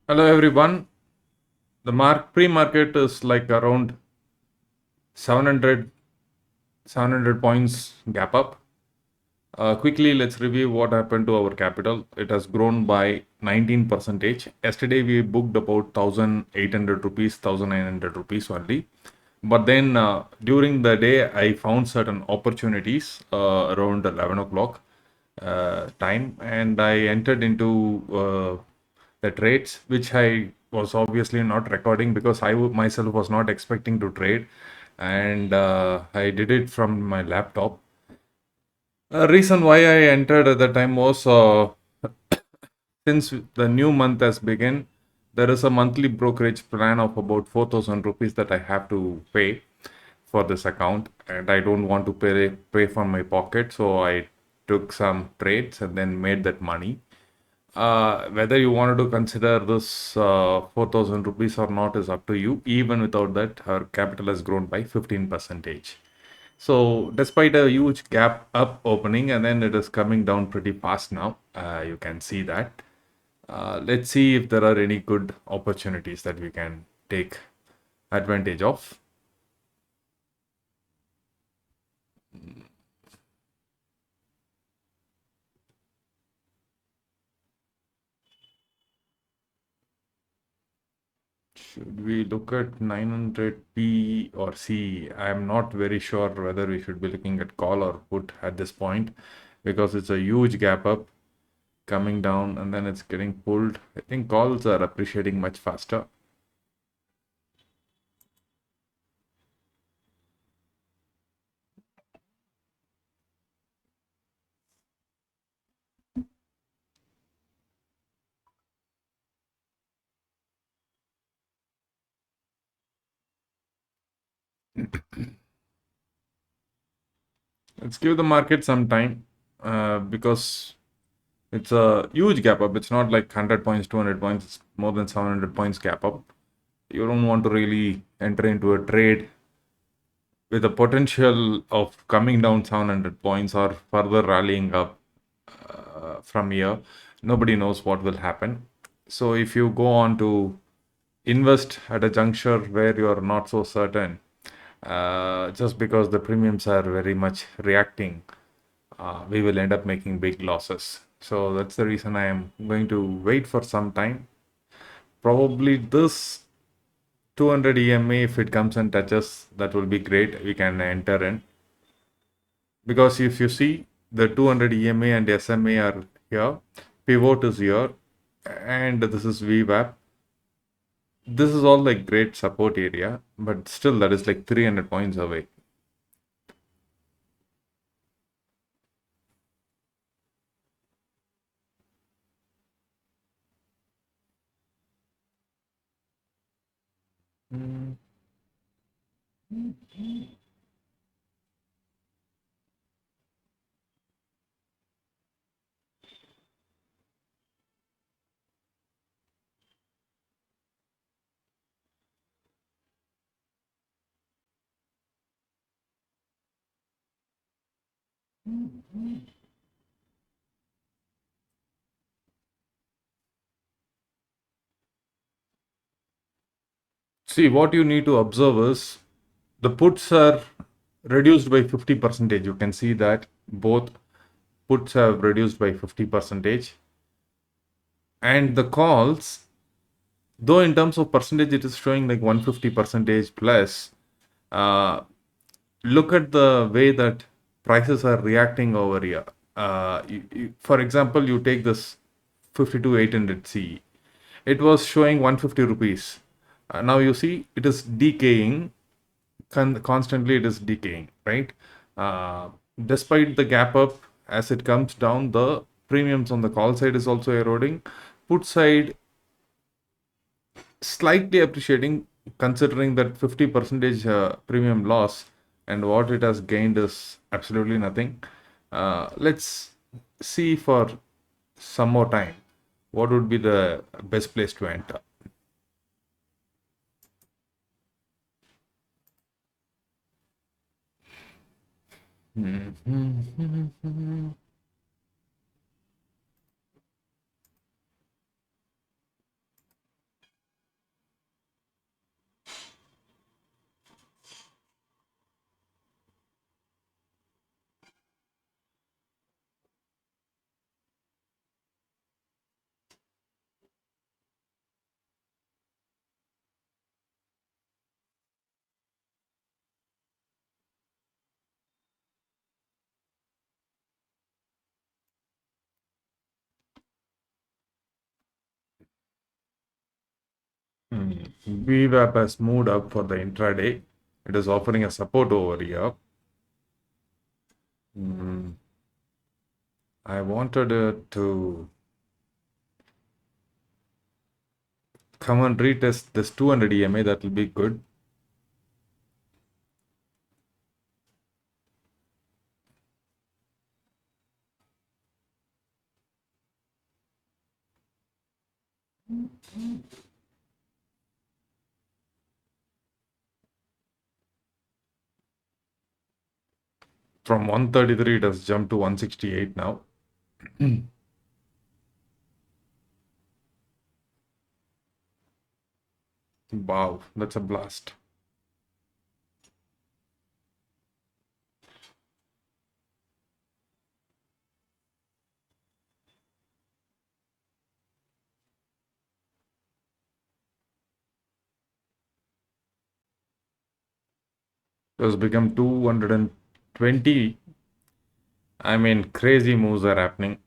Hello everyone. The pre-market is like around 700 points gap up. Quickly, let's review what happened to our capital. It has grown by 19 percentage. Yesterday we booked about 1,800 rupees, 1,900 rupees only. But then during the day, I found certain opportunities around 11 o'clock time, and I entered into the trades, which I was obviously not recording because myself was not expecting to trade, and I did it from my laptop. Reason why I entered at the time was since the new month has begun, there is a monthly brokerage plan of about 4,000 rupees that I have to pay for this account, and I don't want to pay from my pocket, so I took some trades and then made that money. Whether you wanted to consider this 4,000 rupees or not is up to you. Even without that, our capital has grown by 15 percentage. So despite a huge gap up opening, and then it is coming down pretty fast now, you can see that. Let's see if there are any good opportunities that we can take advantage of. Should we look at 900P or C? I'm not very sure whether we should be looking at call or put at this point because it's a huge gap up coming down and then it's getting pulled. I think calls are appreciating much faster. Let's give the market some time because it's a huge gap up. It's not like 100 points, 200 points, it's more than 700 points gap up. You don't want to really enter into a trade with the potential of coming down 700 points or further rallying up from here. Nobody knows what will happen. So if you go on to invest at a juncture where you are not so certain, just because the premiums are very much reacting, we will end up making big losses. So that's the reason I am going to wait for some time. Probably this 200 EMA, if it comes and touches, that will be great. We can enter in. Because if you see the 200 EMA and SMA are here, pivot is here, and this is VWAP. This is all like great support area, but still that is like 300 points away. Mm. See, what you need to observe is the puts are reduced by 50 percentage. You can see that both puts have reduced by 50 percentage, and the calls, though in terms of percentage it is showing like 150 percentage plus. uh, Look at the way that prices are reacting over here. For example, you take this 52,800 CE. It was showing 150 rupees. Now you see it is decaying. Constantly it is decaying, right? Uh, Despite the gap up, as it comes down, the premiums on the call side is also eroding. Put side slightly appreciating, considering that 50 percentage premium loss, and what it has gained is absolutely nothing. Let's see for some more time what would be the best place to enter. VWAP has moved up for the intraday. It is offering a support over here. Mm, I wanted it to come and retest this 200 EMA. That will be good. From 133, it has jumped to 168 now. Wow, that's a blast. It has become 220. I mean, crazy moves are happening.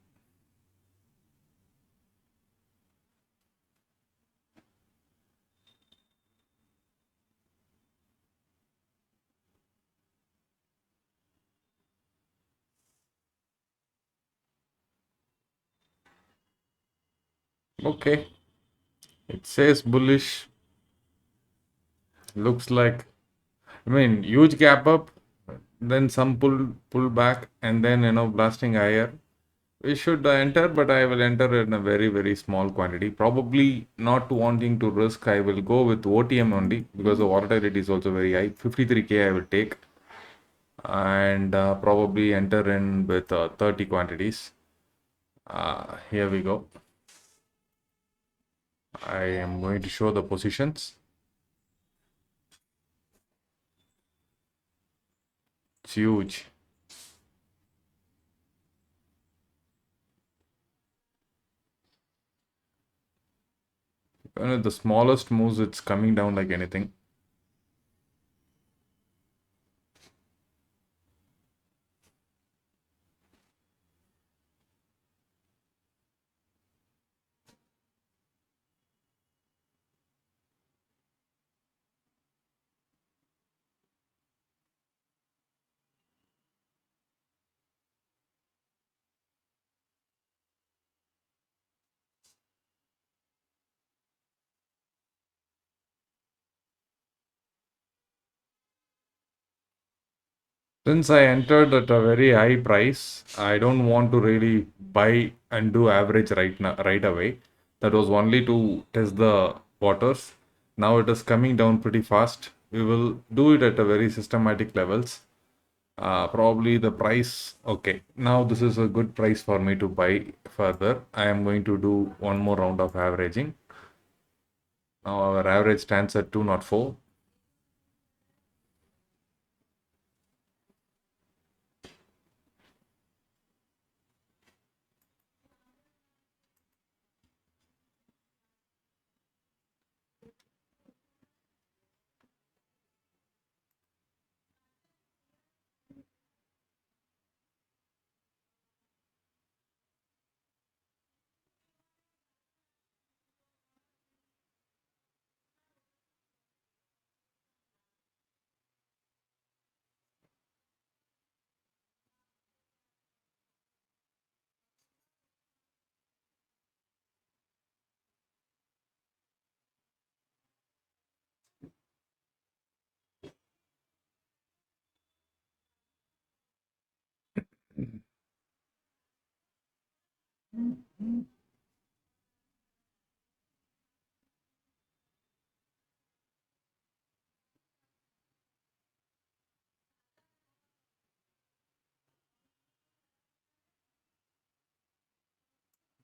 Okay, it says bullish. Looks like, I mean, huge gap up, then some pull back, and then blasting higher. We should enter, but I will enter in a very small quantity. Probably not wanting to risk. I will go with OTM only because the volatility is also very high. 53K I will take and probably enter in with 30 quantities. Here we go. I am going to show the positions. It's huge. Even at the smallest moves, it's coming down like anything. Since I entered at a very high price, I don't want to really buy and do average right now, right away. That was only to test the waters. Now it is coming down pretty fast. We will do it at a very systematic levels. Probably the price. Okay, now this is a good price for me to buy further. I am going to do one more round of averaging. Now our average stands at 204.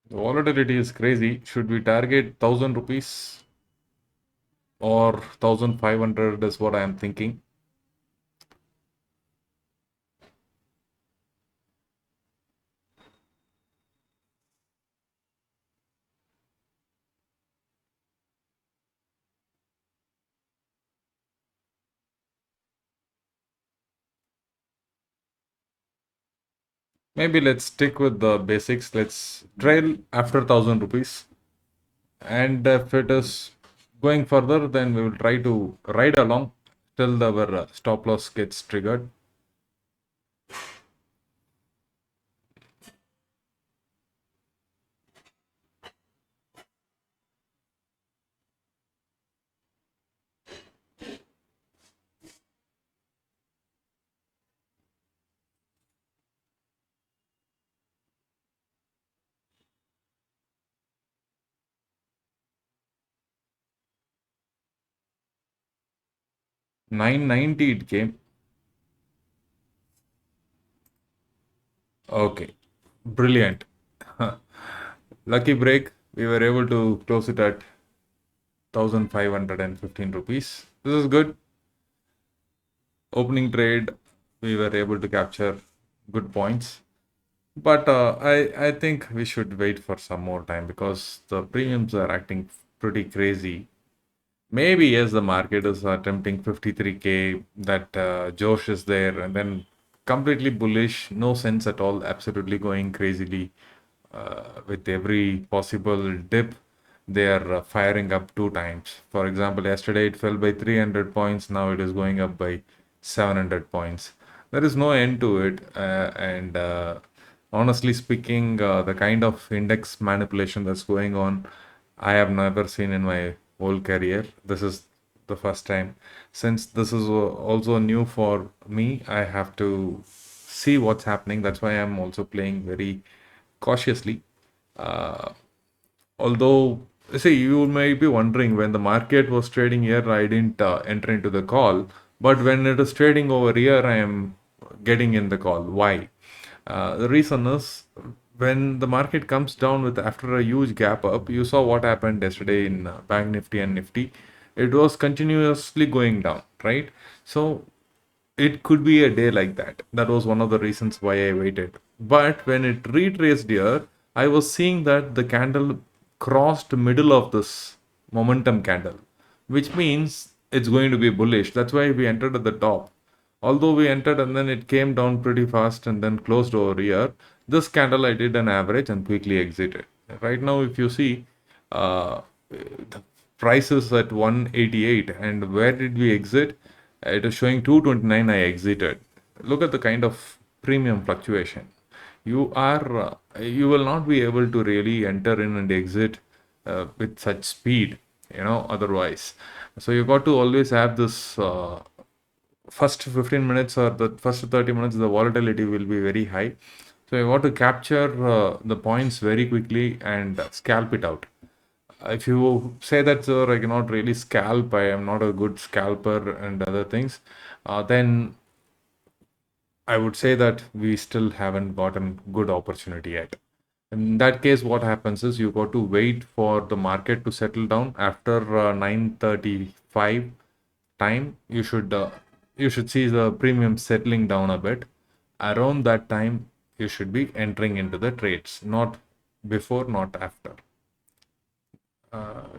The volatility is crazy. Should we target 1,000 rupees or 1,500 is what I am thinking. Maybe let's stick with the basics. Let's trail after 1,000 rupees. And if it is Going further, then we will try to ride along till our stop loss gets triggered. 990 it came. Okay, brilliant. Lucky break. We were able to close it at 1,515 rupees. This is good. Opening trade, we were able to capture good points. But I think we should wait for some more time because the premiums are acting pretty crazy. Maybe yes, the market is attempting 53K, that Josh is there, and then completely bullish, no sense at all, absolutely going crazily. With every possible dip, they are firing up two times. For example, yesterday it fell by 300 points, now it is going up by 700 points. There is no end to it, and honestly speaking, the kind of index manipulation that's going on, I have never seen in my whole career. This is the first time. Since this is also new for me, I have to see what's happening. That's why I'm also playing very cautiously. Uh, Although, see, you may be wondering when the market was trading here, I didn't enter into the call. But when it is trading over here, I am getting in the call. Why? The reason is when the market comes down with after a huge gap up, you saw what happened yesterday in Bank Nifty and Nifty. It was continuously going down, right? So it could be a day like that. That was one of the reasons why I waited. But when it retraced here, I was seeing that the candle crossed middle of this momentum candle, which means it's going to be bullish. That's why we entered at the top. Although we entered and then it came down pretty fast and then closed over here, this candle I did an average and quickly exited. Right now, if you see, the price is at 188, and where did we exit? It is showing 229. I exited. Look at the kind of premium fluctuation. You will not be able to really enter in and exit with such speed, otherwise. So you got to always have this first 15 minutes or the first 30 minutes, the volatility will be very high. So you got to capture the points very quickly and scalp it out. If you say that, sir, I cannot really scalp, I am not a good scalper and other things, then I would say that we still haven't gotten good opportunity yet. In that case, what happens is you got to wait for the market to settle down after 9:35 time. You should see the premium settling down a bit. Around that time, you should be entering into the trades, not before, not after.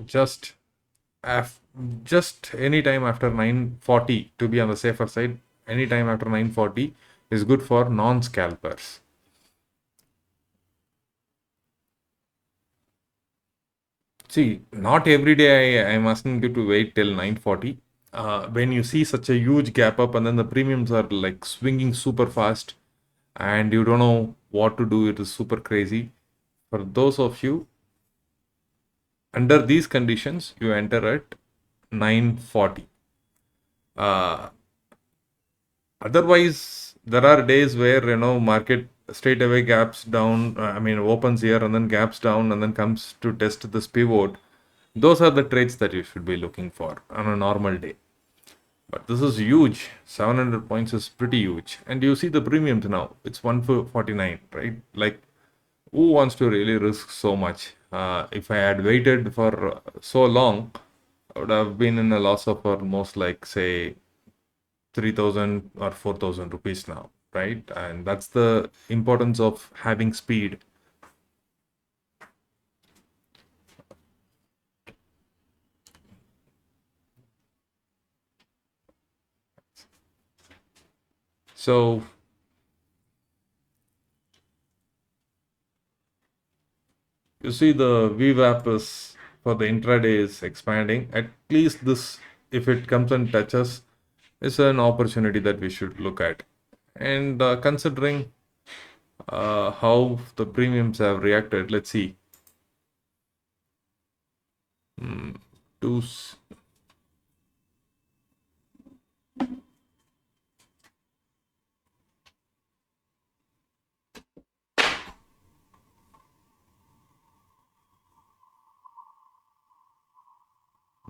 Just af- just any time after 9:40 to be on the safer side. Any time after 9:40 is good for non-scalpers. See, not every day I'm asking you to wait till 9:40. When you see such a huge gap up and then the premiums are like swinging super fast and you don't know what to do, it is super crazy. For those of you, under these conditions, you enter at 9:40. Uh, Otherwise, there are days where market straight away gaps down. I mean, opens here and then gaps down and then comes to test this pivot. Those are the trades that you should be looking for on a normal day. But this is huge. 700 points is pretty huge. And you see the premiums now. It's 149, right? Like, who wants to really risk so much? If I had waited for so long, I would have been in a loss of almost like, say, 3,000 or 4,000 rupees now, right? And that's the importance of having speed. So you see the VWAP is for the intraday is expanding. At least this, if it comes and touches, is an opportunity that we should look at. And considering how the premiums have reacted, let's see. Mm, to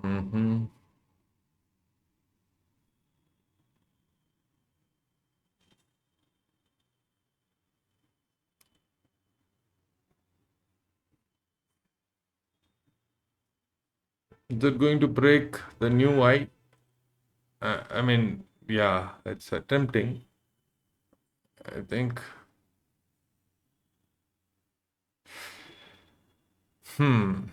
mhm. Is it going to break the new high? I mean, yeah, it's attempting. I think. Hmm.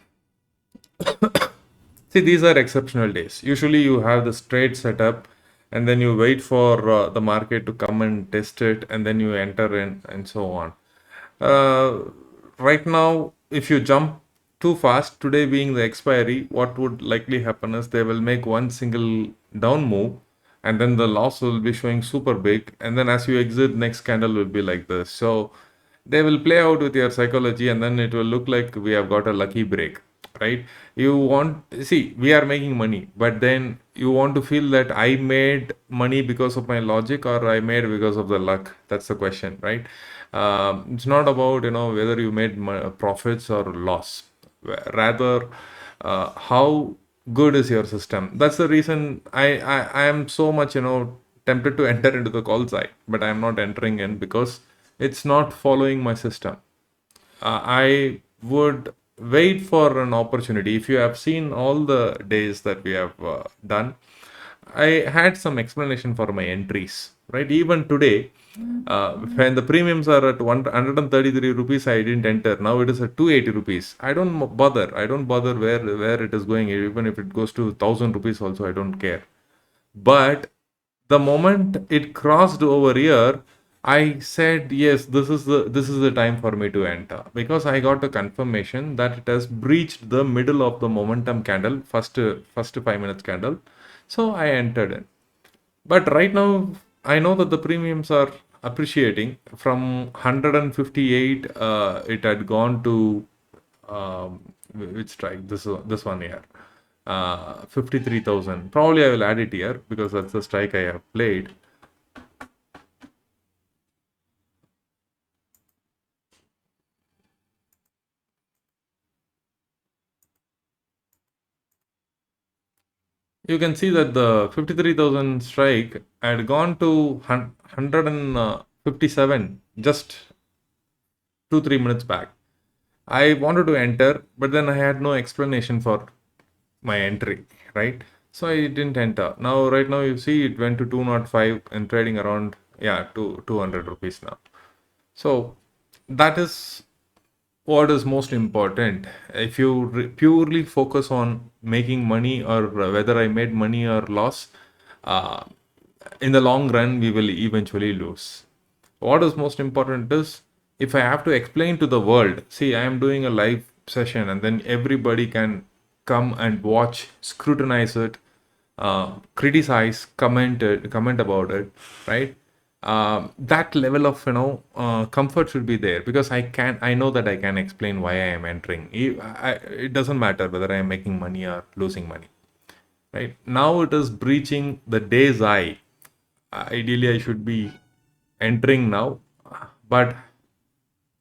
See, these are exceptional days. Usually, you have the straight setup, and then you wait for the market to come and test it, and then you enter in, and so on. Uh, right now, if you jump too fast, today being the expiry, what would likely happen is they will make one single down move, and then the loss will be showing super big, and then as you exit, next candle will be like this. So they will play out with your psychology, and then it will look like we have got a lucky break, right? You want, see, we are making money, but then you want to feel that I made money because of my logic or I made because of the luck. That's the question, right? It's not about, whether you made profits or loss. Rather, how good is your system? That's the reason I am so much, tempted to enter into the call side, but I am not entering in because it's not following my system. I would wait for an opportunity. If you have seen all the days that we have done, I had some explanation for my entries, right? Even today, when the premiums are at 133 rupees, I didn't enter. Now it is at 280 rupees. I don't bother. I don't bother where it is going. Even if it goes to 1000 rupees, also I don't care. But the moment it crossed over here, I said yes, this is the time for me to enter because I got a confirmation that it has breached the middle of the momentum candle, first 5 minutes candle. So I entered in. But right now, I know that the premiums are appreciating from 158. It had gone to which strike? This one here, 53,000. Probably I will add it here because that's the strike I have played. You can see that the 53,000 strike had gone to 157 just 2 3 minutes back. I wanted to enter, but then I had no explanation for my entry, right? So I didn't enter. Now, right now, you see it went to 205 and trading around, yeah, 200 rupees now. So that is what is most important. If you purely focus on making money or whether I made money or loss, uh, in the long run, we will eventually lose. What is most important is if I have to explain to the world, see, I am doing a live session and then everybody can come and watch, scrutinize it, criticize, comment about it, right? That level of comfort should be there because I know that I can explain why I am entering. It doesn't matter whether I am making money or losing money, right? Now it is breaching the day's high. Ideally, I should be entering now, but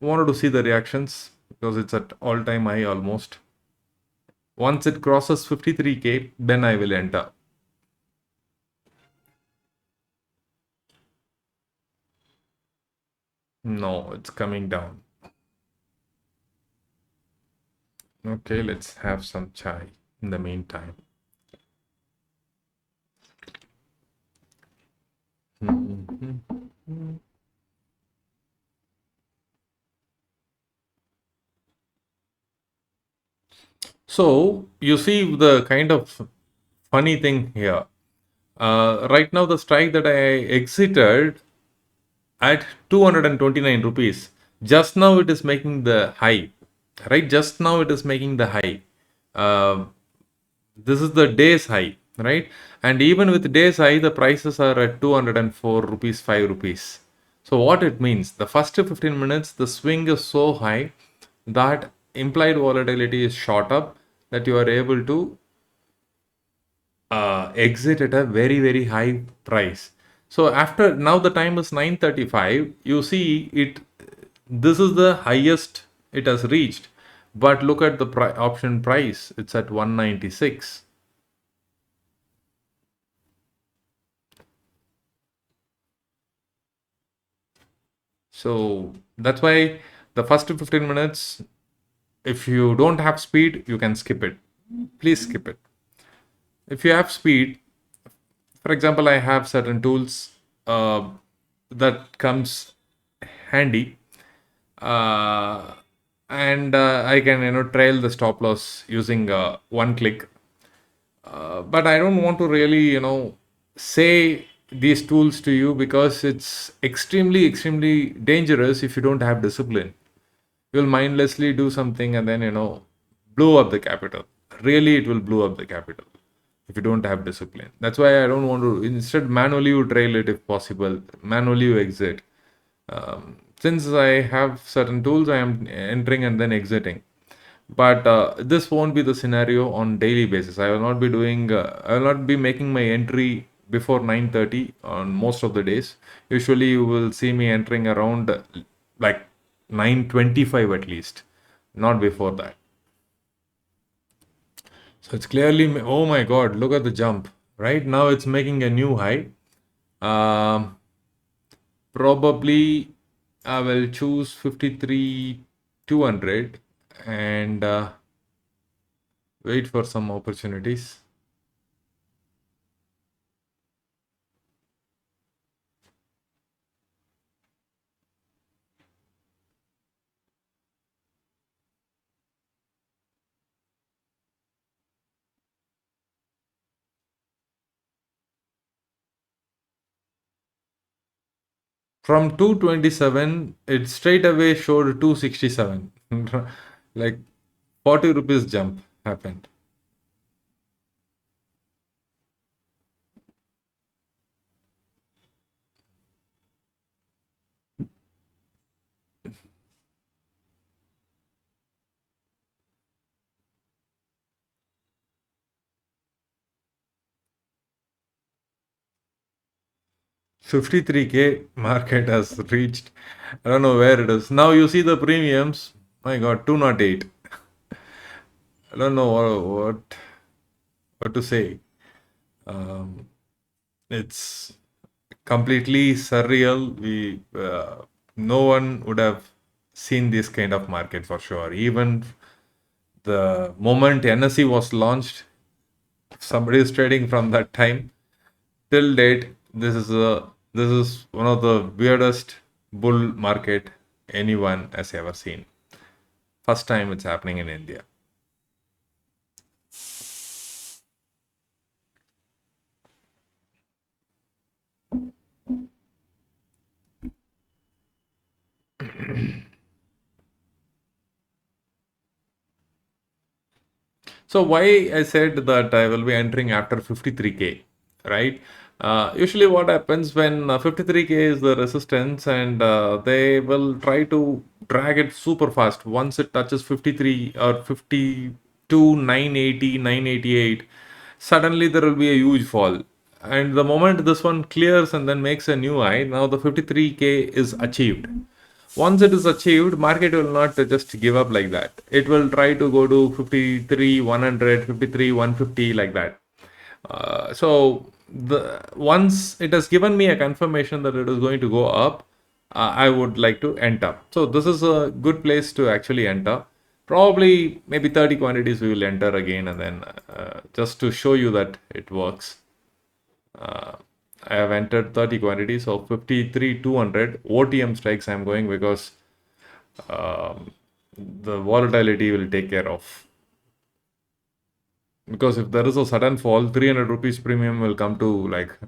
wanted to see the reactions because it's at all-time high almost. Once it crosses 53K, then I will enter. No, it's coming down. Okay, let's have some chai in the meantime. Mhm. So you see the kind of funny thing here. Right now, the strike that I exited at 229 rupees. Just now it is making the high, right? Just now it is making the high. Uh, this is the day's high, right? And even with day's high, the prices are at 204 rupees, 5 rupees. So what it means, the first 15 minutes, the swing is so high that implied volatility is shot up, that you are able to exit at a very very high price. So after, now the time is 9:35, you see it, this is the highest it has reached, but look at the option price, it's at 196. So that's why the first 15 minutes, if you don't have speed, you can skip it. Please skip it. If you have speed, for example, I have certain tools that comes handy, uh, and I can trail the stop loss using one click. But I don't want to really say these tools to you, because it's extremely dangerous if you don't have discipline. You'll mindlessly do something and then blow up the capital. Really, it will blow up the capital if you don't have discipline. That's why I don't want to. Instead, manually you trail it if possible, manually you exit. Since I have certain tools, I am entering and then exiting. But this won't be the scenario on daily basis. I will not be doing. I will not be making my entry before 9:30 on most of the days. Usually, you will see me entering around like 9:25 at least, not before that. So it's clearly. Oh my God! Look at the jump. Right now, it's making a new high. Um, Probably I will choose 53 200 and wait for some opportunities. From 227, it straight away showed 267. Like 40 rupees jump happened. 53K market has reached. I don't know where it is. Now you see the premiums. My God, 208. I don't know what to say. Um, it's completely surreal. No one would have seen this kind of market for sure. Even the moment NSE was launched, somebody is trading from that time till date. This is one of the weirdest bull market anyone has ever seen. First time it's happening in India. So why I said that I will be entering after 53K, right? Usually what happens when 53K is the resistance, and they will try to drag it super fast. Once it touches 53 or 52, 980, 988, suddenly there will be a huge fall. And the moment this one clears and then makes a new high, now the 53K is achieved. Once it is achieved, market will not just give up like that. It will try to go to 53 100, 53 150, like that. So the once it has given me a confirmation that it is going to go up, I would like to enter. So this is a good place to actually enter. Probably maybe 30 quantities we will enter again, and then just to show you that it works. Uh, I have entered 30 quantities, so 53 200 OTM strikes I'm going, because um, the volatility will take care of. Because if there is a sudden fall, 300 rupees premium will come to like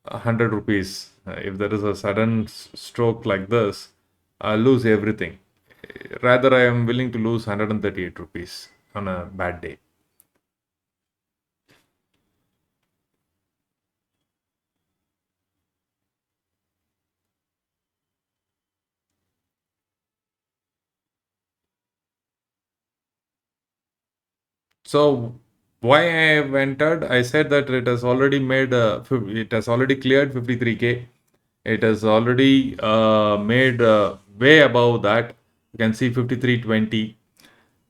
100 rupees. If there is a sudden stroke like this, I'll lose everything. Rather, I am willing to lose 138 rupees. on a bad day. So why I have entered, I said that it has already made, it has already cleared 53K. It has already made way above that. You can see 5320.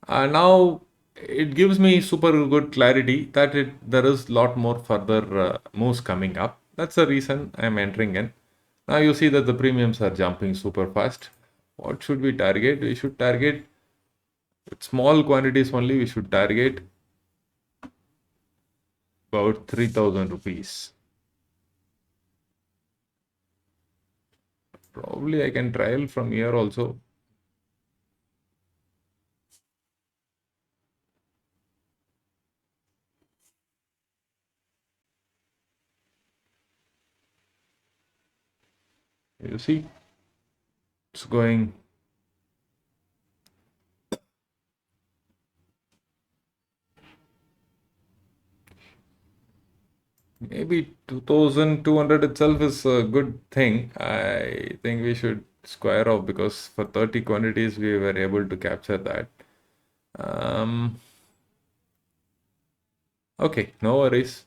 Now it gives me super good clarity that there is lot more further moves coming up. That's the reason I'm entering in. Now you see that the premiums are jumping super fast. What should we target? We should target small quantities only. We should target about 3,000 rupees. Probably I can trial from here also. You see, it's going maybe 2,200 itself is a good thing. I think we should square off because for 30 quantities we were able to capture that. Um, okay, no worries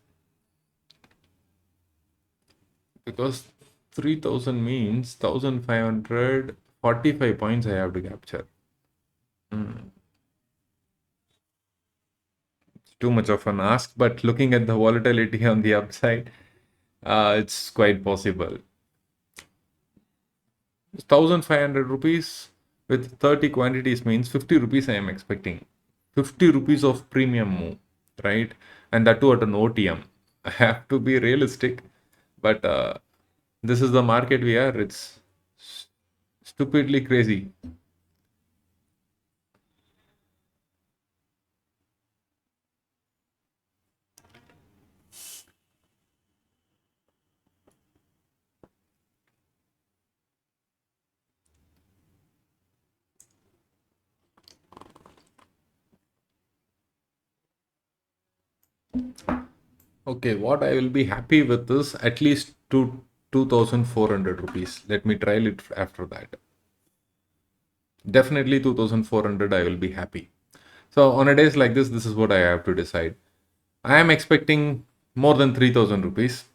because 3,000 means 1,545 points I have to capture. Hmm. Too much of an ask, but looking at the volatility on the upside, it's quite possible. 1,500 rupees with 30 quantities means 50 rupees I am expecting. 50 rupees of premium move, right? And that too at an OTM. I have to be realistic, but this is the market we are. It's stupidly crazy. Okay, what I will be happy with is at least 2,400 rupees. Let me trial it after that. Definitely 2,400, I will be happy. So on a days like this is what I have to decide. I am expecting more than 3,000 rupees.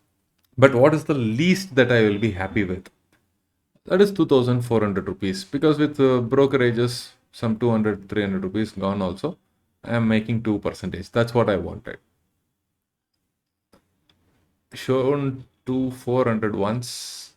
But what is the least that I will be happy with? That is 2,400 rupees. Because with brokerages, some 200, 300 rupees gone also, I am making 2%. That's what I wanted. Shown to 400 once.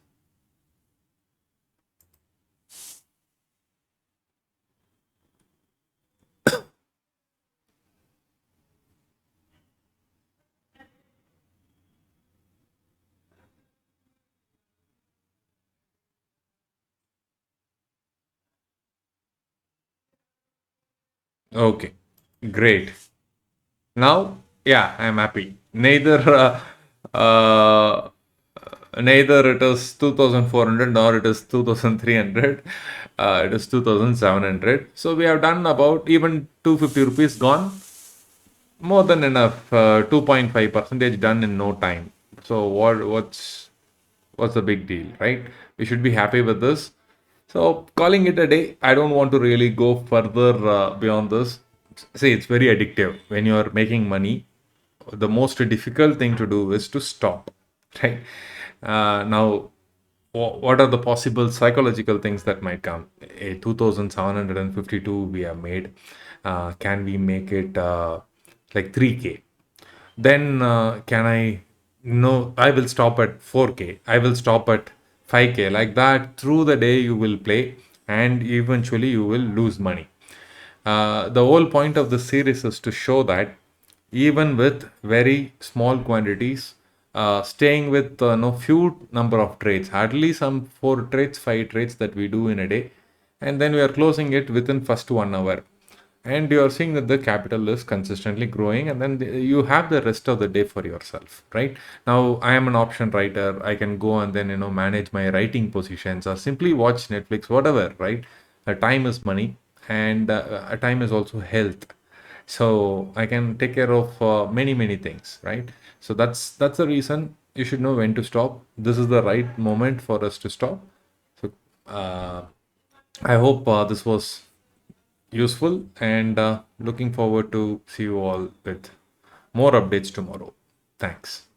Okay, great. Now, yeah, I'm happy. Uh, neither it is 2,400 nor it is 2,300. It is 2,700. So we have done about even 250 rupees gone. More than enough. 2.5 percentage done in no time. So what's the big deal, right? We should be happy with this. So calling it a day, I don't want to really go further beyond this. See, it's very addictive when you are making money. The most difficult thing to do is to stop, right? Now, what are the possible psychological things that might come? A 2,752 we have made. Can we make it like 3K? Then can I? No, I will stop at 4K. I will stop at 5K. Like that, through the day you will play, and eventually you will lose money. The whole point of the series is to show that even with very small quantities, staying with no few number of trades, hardly some 4 trades, 5 trades that we do in a day, and then we are closing it within first 1 hour, and you are seeing that the capital is consistently growing, and then you have the rest of the day for yourself. Right now, I am an option writer. I can go and then manage my writing positions or simply watch Netflix, whatever. Right, time is money, and time is also health. So I can take care of many things, right? So that's the reason you should know when to stop. This is the right moment for us to stop. So uh, I hope this was useful, and looking forward to see you all with more updates tomorrow. Thanks.